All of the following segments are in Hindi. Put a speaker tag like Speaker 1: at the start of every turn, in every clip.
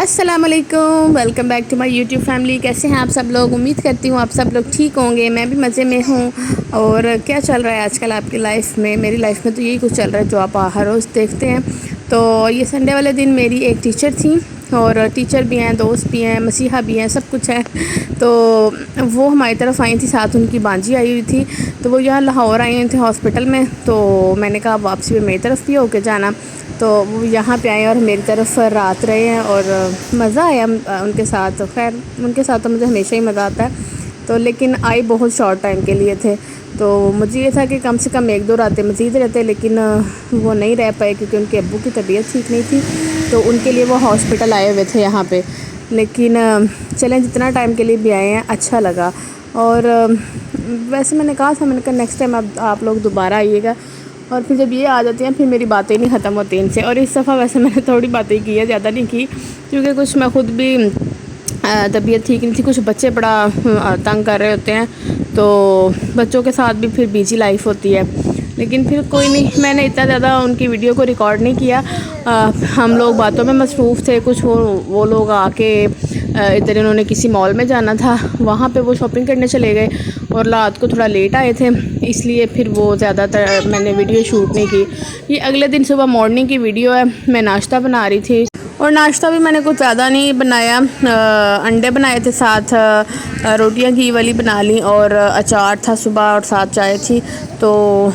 Speaker 1: अस्सलाम वालेकुम, welcome back to my YouTube family. कैसे हैं आप सब लोग? उम्मीद करती हूँ आप सब लोग ठीक होंगे। मैं भी मज़े में हूँ। और क्या चल रहा है आजकल आपकी लाइफ में? मेरी लाइफ में तो यही कुछ चल रहा है जो आप हर रोज़ देखते हैं। तो ये संडे वाले दिन मेरी एक टीचर थी, और टीचर भी हैं, दोस्त भी हैं, मसीहा भी हैं, सब कुछ है। तो वो हमारी तरफ आई थी, साथ उनकी बांजी आई हुई थी। तो वो यहाँ लाहौर आई हुई थी हॉस्पिटल में। तो मैंने कहा वापसी में मेरी तरफ भी होके जाना। तो वो यहाँ पे आए और मेरी तरफ रात रहे हैं, और मज़ा आया उनके साथ। खैर उनके साथ तो मुझे हमेशा ही मज़ा आता है। तो लेकिन आई बहुत शॉर्ट टाइम के लिए थे। तो मुझे ये था कि कम से कम एक दो रातें मज़ीद रहते, लेकिन वो नहीं रह पाए क्योंकि उनके अब्बू की तबीयत ठीक नहीं थी। तो उनके लिए वो हॉस्पिटल आए हुए थे यहाँ पे। लेकिन चलें, जितना टाइम के लिए भी आए हैं अच्छा लगा। और वैसे मैंने कहा था, मैंने कहा नेक्स्ट टाइम आप लोग दोबारा आइएगा। और फिर जब ये आ जाती हैं फिर मेरी बातें नहीं ख़त्म होती इनसे। और इस दफ़ा वैसे मैंने थोड़ी बातें की है, ज़्यादा नहीं की, क्योंकि कुछ मैं ख़ुद भी तबीयत ठीक नहीं थी। कुछ बच्चे बड़ा तंग कर रहे होते हैं, तो बच्चों के साथ भी फिर बिजी लाइफ होती है। लेकिन फिर कोई नहीं, मैंने इतना ज़्यादा उनकी वीडियो को रिकॉर्ड नहीं किया। हम लोग बातों में मसरूफ़ थे। कुछ वो लोग आके इधर इन्होंने किसी मॉल में जाना था, वहाँ पे वो शॉपिंग करने चले गए और रात को थोड़ा लेट आए थे, इसलिए फिर वो ज़्यादातर मैंने वीडियो शूट नहीं की। ये अगले दिन सुबह मॉर्निंग की वीडियो है। मैं नाश्ता बना रही थी, और नाश्ता भी मैंने कुछ ज़्यादा नहीं बनाया। अंडे बनाए थे, साथ रोटियां घी वाली बना ली, और अचार था सुबह, और साथ चाय थी। तो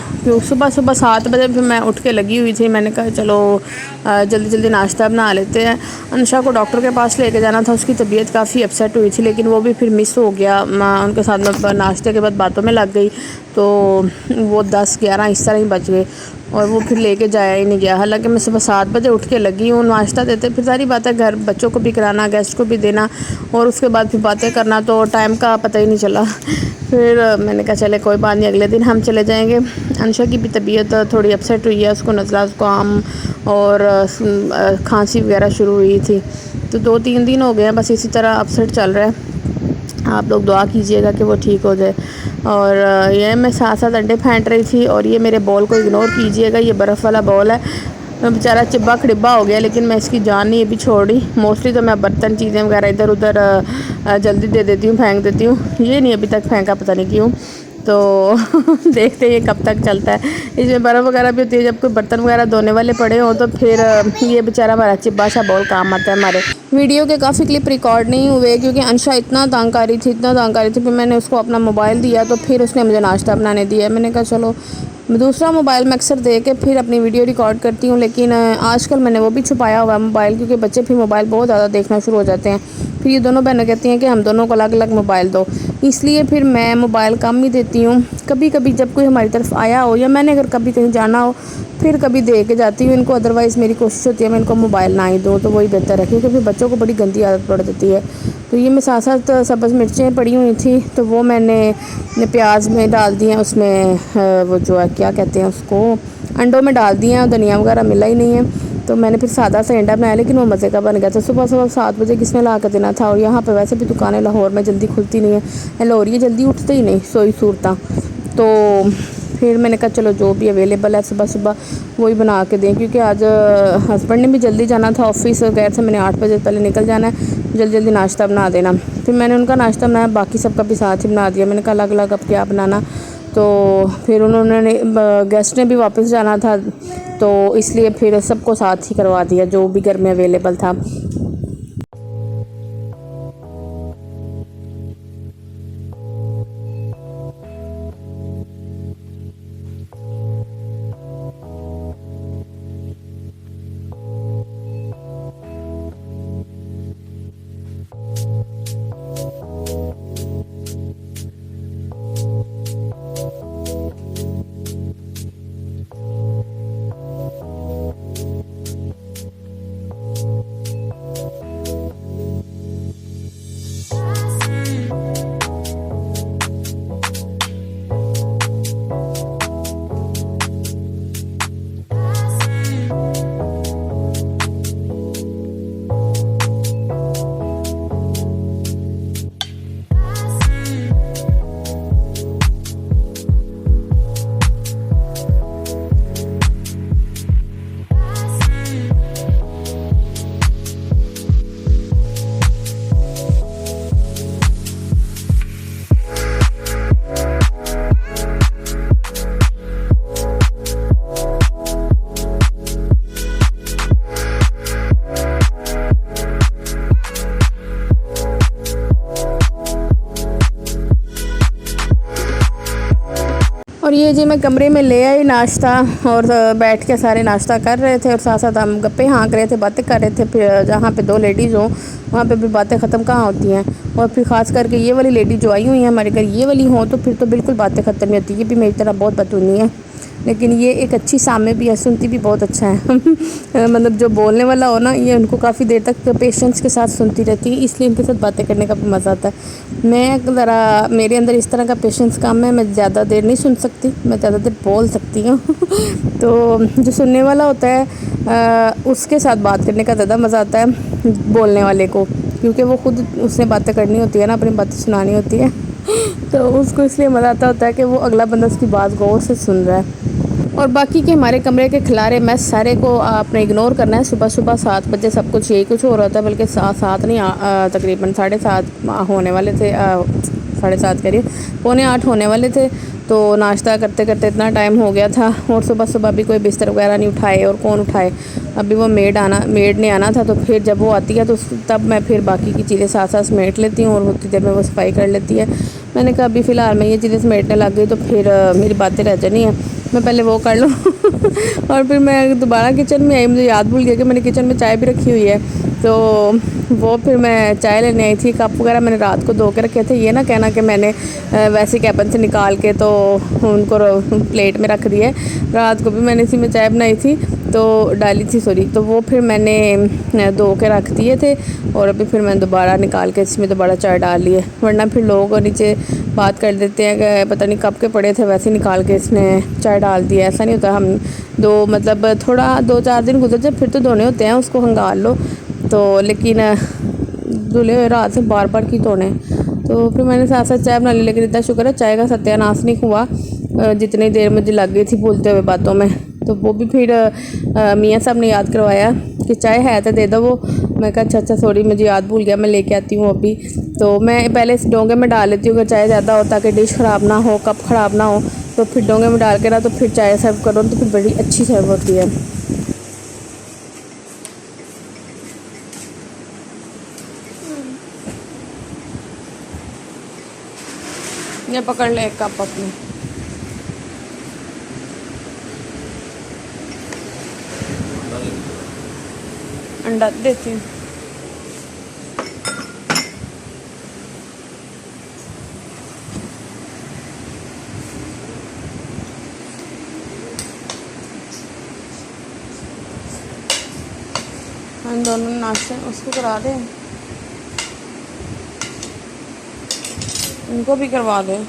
Speaker 1: सुबह सुबह 7 बजे फिर मैं उठ के लगी हुई थी। मैंने कहा चलो जल्दी जल्दी नाश्ता बना लेते हैं। अनुषा को डॉक्टर के पास लेके जाना था, उसकी तबीयत काफ़ी अपसेट हुई थी, लेकिन वो भी फिर मिस हो गया। उनके साथ मैं नाश्ते के बाद बातों में लग गई, तो वो 10-11 इस तरह ही बच गए, और वो फिर लेके जाया ही नहीं गया। हालांकि मैं सुबह 7 बजे उठ के लगी हूँ नाश्ता देते। फिर सारी बातें घर बच्चों को भी कराना, गेस्ट को भी देना, और उसके बाद फिर बातें करना, तो टाइम का पता ही नहीं चला। फिर मैंने कहा चले कोई बात नहीं, अगले दिन हम चले जाएंगे। अनुषा की भी तबीयत थोड़ी अपसेट हुई है, उसको नज़ला ज़ुकाम और खांसी वगैरह शुरू हुई थी। तो 2-3 दिन हो गए हैं बस इसी तरह अपसेट चल रहा है। आप लोग दुआ कीजिएगा कि वो ठीक हो जाए। और ये मैं साथ साथ अंडे फेंट रही थी, और ये मेरे बॉल को इग्नोर कीजिएगा, ये बर्फ़ वाला बॉल है। बेचारा चिब्बा खड़िब्बा हो गया, लेकिन मैं इसकी जान नहीं अभी छोड़ी। मोस्टली तो मैं बर्तन चीज़ें वगैरह इधर उधर जल्दी दे देती हूँ, फेंक देती हूँ। ये नहीं अभी तक फेंका, पता नहीं क्यों। तो देखते हैं ये कब तक चलता है। इसमें बर्फ़ वगैरह भी होती है, जब कोई बर्तन वगैरह धोने वाले पड़े हों तो फिर ये बेचारा हमारा चिब्बा सा बॉल काम आता है हमारे। वीडियो के काफ़ी क्लिप रिकॉर्ड नहीं हुए क्योंकि अंशा इतना तंग आ रही थी, इतना तंग आ रही थी। फिर मैंने उसको अपना मोबाइल दिया, तो फिर उसने मुझे नाश्ता बनाने दिया। मैंने कहा चलो दूसरा मोबाइल मैं अक्सर दे के फिर अपनी वीडियो रिकॉर्ड करती हूँ, लेकिन आजकल मैंने वो भी छुपाया हुआ है मोबाइल, क्योंकि बच्चे फिर मोबाइल बहुत ज़्यादा देखना शुरू हो जाते हैं। फिर ये दोनों बहनें कहती हैं कि हम दोनों को अलग अलग मोबाइल दो, इसलिए फिर मैं मोबाइल कम ही देती हूँ। कभी कभी जब कोई हमारी तरफ आया हो, या मैंने अगर कभी कहीं जाना हो, फिर कभी दे के जाती हूँ इनको। अदरवाइज़ मेरी कोशिश होती है मैं इनको मोबाइल ना ही दूँ, तो वही बेहतर है, क्योंकि फिर बच्चों को बड़ी गंदी आदत पड़ जाती है। तो ये मैं साथ साथ सब्ज़ मिर्चें पड़ी हुई थी, तो वो मैंने प्याज में डाल दी हैं, उसमें वो जो है क्या कहते हैं उसको, अंडों में डाल दिए हैं। धनिया वगैरह मिला ही नहीं है, तो मैंने फिर सादा सा अंडा बनाया, लेकिन वो मज़े का बन गया था। सुबह सुबह 7 बजे किसने ला कर देना था, और यहाँ पे वैसे भी दुकानें लाहौर में जल्दी खुलती नहीं है, लाहौर ये जल्दी उठते ही नहीं सोई सूरता। तो फिर मैंने कहा चलो जो भी अवेलेबल है सुबह सुबह वही बना के दें, क्योंकि आज हस्बैंड ने भी जल्दी जाना था ऑफिस, गए थे। मैंने 8 बजे पहले निकल जाना है, जल्दी जल्दी नाश्ता बना देना। फिर मैंने उनका नाश्ता बनाया, बाकी सबका भी साथ ही बना दिया। मैंने कहा अलग अलग अब क्या बनाना। तो फिर उन्होंने गेस्ट ने भी वापस जाना था, तो इसलिए फिर सबको साथ ही करवा दिया जो भी घर में अवेलेबल था। और ये जी मैं कमरे में ले आई नाश्ता, और बैठ के सारे नाश्ता कर रहे थे और साथ साथ हम गप्पे हाँक रहे थे, बातें कर रहे थे। फिर जहाँ पे दो लेडीज़ हों वहाँ पे भी बातें ख़त्म कहाँ होती हैं। और फिर ख़ास करके ये वाली लेडी जो आई हुई हैं हमारे घर, ये वाली हों तो फिर तो बिल्कुल बातें ख़त्म नहीं होती। ये भी मेरी तरह बहुत बतूनी है, लेकिन ये एक अच्छी सामने भी है, सुनती भी बहुत अच्छा है। मतलब जो बोलने वाला हो ना, ये उनको काफ़ी देर तक पेशेंस के साथ सुनती रहती है, इसलिए इनके साथ बातें करने का भी मज़ा आता है। मैं ज़रा, मेरे अंदर इस तरह का पेशेंस कम है, मैं ज़्यादा देर नहीं सुन सकती, मैं ज़्यादा देर बोल सकती हूँ। तो जो सुनने वाला होता है उसके साथ बात करने का ज़्यादा मज़ा आता है बोलने वाले को, क्योंकि वो खुद उसने बातें करनी होती है ना, अपनी बातें सुनानी होती है। तो उसको इसलिए मज़ा आता होता है कि वो अगला बंदा उसकी बात गौर से सुन रहा है। और बाकी के हमारे कमरे के खिलारे मैस सारे को आपने इग्नोर करना है। सुबह सुबह 7 बजे सब कुछ यही कुछ हो रहा था, बल्कि 7 नहीं, तकरीबन 7:30 होने वाले थे, 7:30 करिए, 7:45 होने वाले थे। तो नाश्ता करते करते इतना टाइम हो गया था, और सुबह सुबह भी कोई बिस्तर वगैरह नहीं उठाए, और कौन उठाए। अभी वो मेड ने आना था, तो फिर जब वो आती है तो तब मैं फिर बाकी की चीज़ें साथ साथ समेट लेती हूँ, और उतनी देर में वो सफाई कर लेती है। मैंने कहा अभी फ़िलहाल मैं ये चीज़ें समेटने लग गई तो फिर मेरी बातें रह जानी है, मैं पहले वो कर लूँ। और फिर मैं दोबारा किचन में आई, मुझे याद भूल गया कि मैंने किचन में चाय भी रखी हुई है। तो वो फिर मैं चाय लेने आई थी। कप वगैरह मैंने रात को धो के रखे थे, ये ना कहना कि मैंने वैसे कैबन से निकाल के तो उनको प्लेट में रख दिया। रात को भी मैंने इसी में चाय बनाई थी, तो डाली थी, सॉरी, तो वो फिर मैंने धो के रख दिए थे, और अभी फिर मैंने दोबारा निकाल के इसमें दोबारा चाय डाल ली है। वरना फिर लोग नीचे बात कर देते हैं कि पता नहीं कब के पड़े थे, वैसे निकाल के इसने चाय डाल दिया। ऐसा नहीं होता, हम मतलब थोड़ा 2-4 दिन गुजर जाए फिर तो धोने होते हैं, उसको हंगाल लो तो, लेकिन धुले हुए रात से बार बार की धोने। तो फिर मैंने साथ साथ चाय बना ली, लेकिन इतना शुक्र है चाय का सत्यानाश नहीं हुआ जितनी देर मुझे लग गई थी भूलते हुए बातों में। तो वो भी फिर मियाँ साहब ने याद करवाया कि चाय है तो दे दो वो। मैं कहा अच्छा सॉरी, मुझे याद भूल गया, मैं लेके आती हूँ अभी। तो मैं पहले इस डोंगे में डाल लेती हूँ कि चाय ज़्यादा हो, ताकि डिश ख़राब ना हो, कप ख़राब ना हो। तो फिर डोंगे में डाल के ना, तो फिर चाय सर्व करो तो फिर बड़ी अच्छी सर्व होती है। ये पकड़ ले एक कप अपने। अंडा देती हूँ। हम दोनों नाश्ते उसको करा दें, उनको भी करवा दें।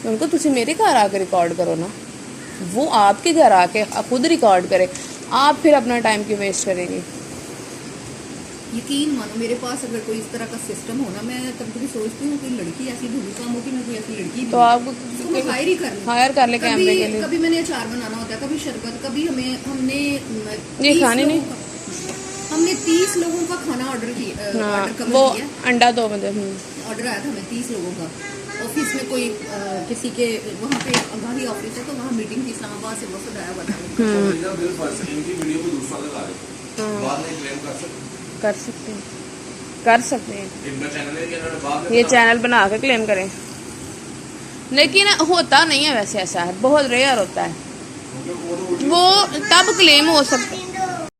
Speaker 1: उनको तुझे मेरे घर आके रिकॉर्ड करो ना, वो आपके घर आके खुद रिकॉर्ड करे, आप फिर अपना टाइम क्यों वेस्ट करेंगे।
Speaker 2: यकीन मानो मेरे पास अगर कोई इस तरह का सिस्टम हो ना, मैं तब कभी सोचती हूँ कोई लड़की ऐसी ढूंढू काम हो कि मैं कोई ऐसी लड़की
Speaker 1: तो आप हायर कर ले कैमरे के लिए।
Speaker 2: कभी मैंने अचार बनाना होता है, कभी शरबत, कभी हमने
Speaker 1: ये खाने नहीं,
Speaker 2: हमने 30 लोगों का खाना ऑर्डर किया।
Speaker 1: वो अंडा 2 बजे
Speaker 2: ऑर्डर आया था हमें 30 लोगों का। ऑफिस में कोई किसी के वहाँ पे अगाही ऑफिस है, तो वहाँ मीटिंग थी, इस्लामाबाद से बहुत आया हुआ था।
Speaker 1: कर सकते हैं ये चैनल बना के क्लेम करें, लेकिन होता नहीं है वैसे, ऐसा है बहुत रेयर होता है। वो तब क्लेम हो सकता है,